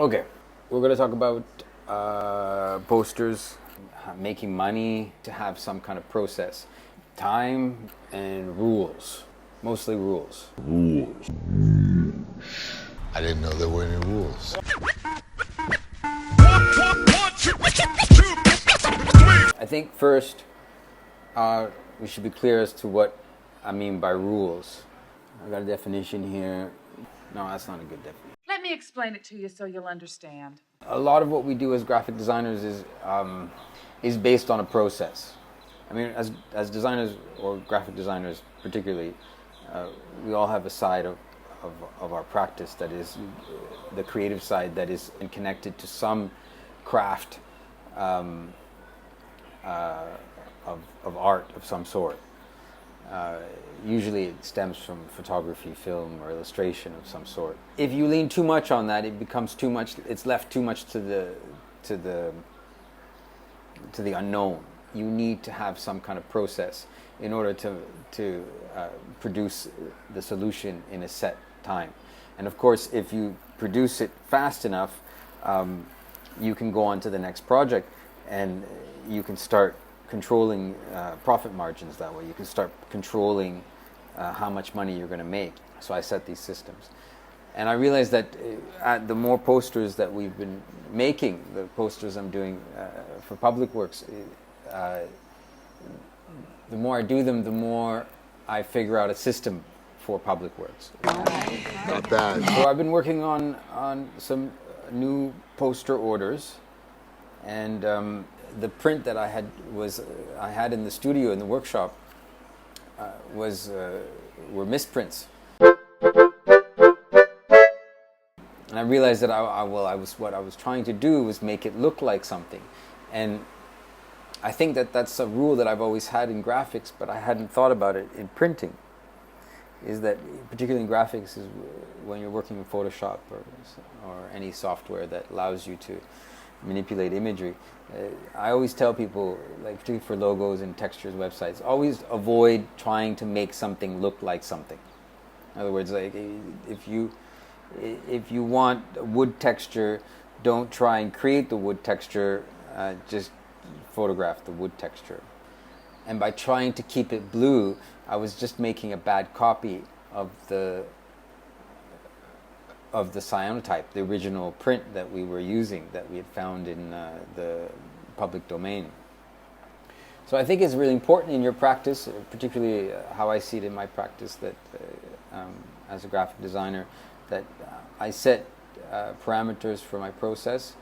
Okay, we're going to talk about posters, making money, to have some kind of process, time, and rules. Mostly rules. I didn't know there were any rules. I think first we should be clear as to what I mean by rules. I got a definition here. No, that's not a good definition. Let me explain it to you so you'll understand. A lot of what we do as graphic designers is based on a process. I mean, as designers, or graphic designers particularly, we all have a side of our practice that is the creative side, that is connected to some craft of art of some sort. Usually it stems from photography, film, or illustration of some sort. If you lean too much on that, it becomes too much. It's left too much to the unknown. You need to have some kind of process in order to produce the solution in a set time. And of course, if you produce it fast enough, you can go on to the next project, and you can start controlling profit margins that way. You can start controlling how much money you're going to make. So I set these systems. And I realized that the more posters that we've been making, the posters I'm doing for Public Works, the more I do them, the more I figure out a system for Public Works. Not bad. So I've been working on some new poster orders, and the print that I had in the studio, in the workshop, were misprints. And I realized that what I was trying to do was make it look like something. And I think that that's a rule that I've always had in graphics, but I hadn't thought about it in printing. Is that, particularly in graphics, is when you're working in Photoshop or any software that allows you to manipulate imagery. I always tell people, like particularly for logos and textures websites, always avoid trying to make something look like something. In other words, like if you want a wood texture, don't try and create the wood texture, just photograph the wood texture. And by trying to keep it blue, I was just making a bad copy of the cyanotype, the original print that we were using, that we had found in the public domain. So I think it's really important in your practice, particularly how I see it in my practice, that as a graphic designer, that I set parameters for my process,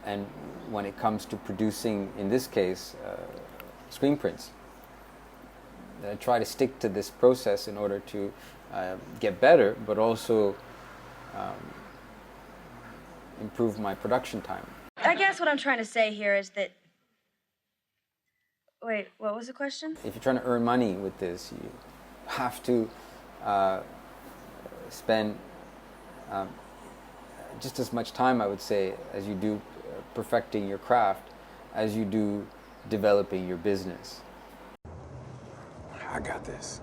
and when it comes to producing, in this case, screen prints, I try to stick to this process in order to get better, but also improve my production time. I guess what I'm trying to say here is that... Wait, what was the question? If you're trying to earn money with this, you have to spend just as much time, I would say, as you do perfecting your craft, as you do developing your business. I got this.